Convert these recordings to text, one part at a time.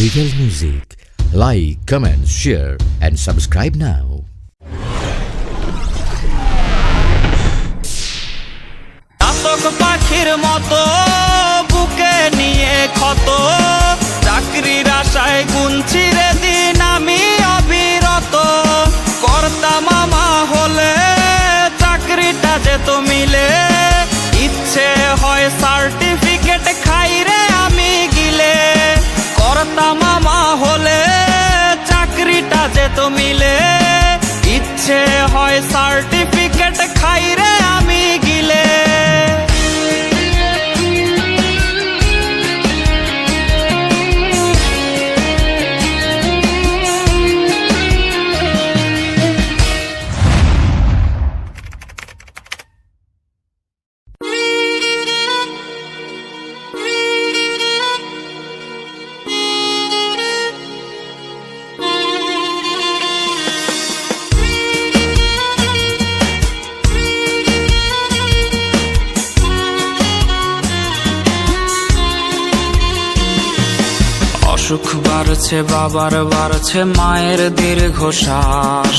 Regal Music. Like, comment, share, and subscribe now. চাতক পাখির মতো বুকে নিয়ে ক্ষত, চাকরির আশায় গুনছি রে দিন আমি অবিরত। কর্তা মামা হলে চাকরিটা যেত মিলে, ইচ্ছে হয় সার্টিফিকেট খাই রে আমি গিলে। কর্তা মামা হলে চাকরিটা যেত মিলে, ইচ্ছে হয় সার্টিফিকেট খাই রে আমি গিলে। অসুখ বাড়ছে বাবার বাড়ছে মায়ের দীর্ঘশ্বাস,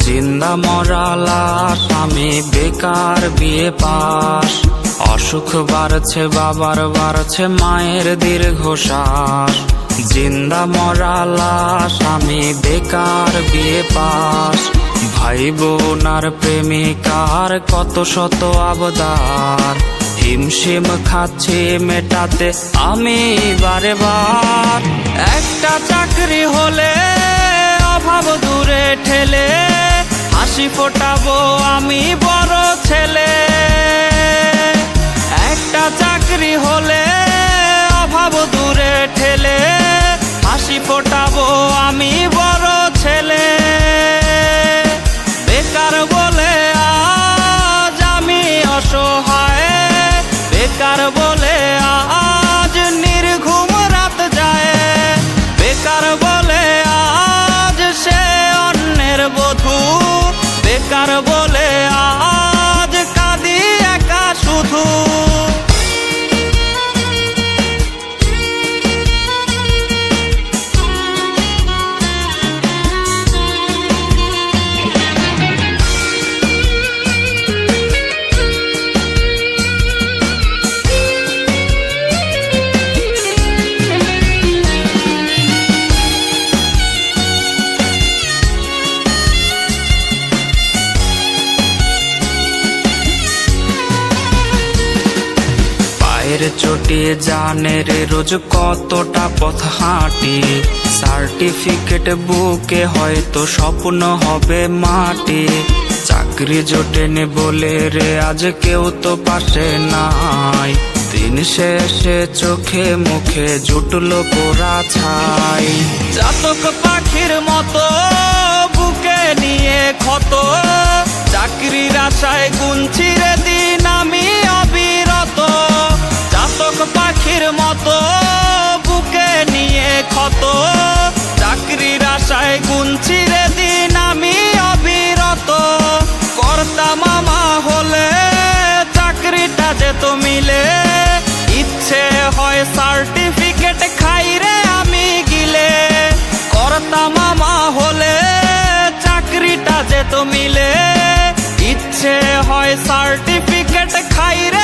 জিন্দা মরা লাশ আমি বেকার বিয়ে পাস। অসুখ বাড়ছে বাবার বাড়ছে মায়ের দীর্ঘশ্বাস, জিন্দা মরা লাশ আমি বেকার বিয়ে পাস। ভাই বোন আর প্রেমিকার কত শত আবদার, হিমশিম খাচ্ছি মেটাতে আমি বারে বার। একটা চাকরি হলে অভাব দূরে ঠেলে, হাসি ফোটাবো আমি বড় ছেলে। একটা চাকরি হলে অভাব দূরে ঠেলে, হাসি ফোটাবো আমি বড় ছেলে। বেকার বলে আজ আমি অসহায়, বেকার বলে আজ নির্ঘুম রাত যায়। বেকার বলে আজ সে অন্যের বধূ, বেকার বলে আজ কাঁদি একা শুধু। চটি জানে রে রোজ কতটা পথ হাঁটি, সার্টিফিকেট বুকে হয়তো স্বপ্ন হবে মাটি। চাকরি জোটেনি বলে রে আজ কেউ তো পাশে নাই, দিন শেষে চোখে মুখে জুটলো পোড়া ছাই। চাতক পাখির মতো বুকে নিয়ে ক্ষত, চাকরির আশায় গুনছি রে দিন আমি অবিরত। চাতক পাখির মতো বুকে নিয়ে ক্ষত, চাকরির আশায় গুনছি রে দিন আমি অবিরত। কর্তা মামা হলে চাকরিটা যেত মিলে, ইচ্ছে হয় সার্টিফিকেট খাই রে আমি গিলে। কর্তা মামা হলে চাকরিটা যেত মিলে, ইচ্ছে হয় সার্টিফিকেট খাই রে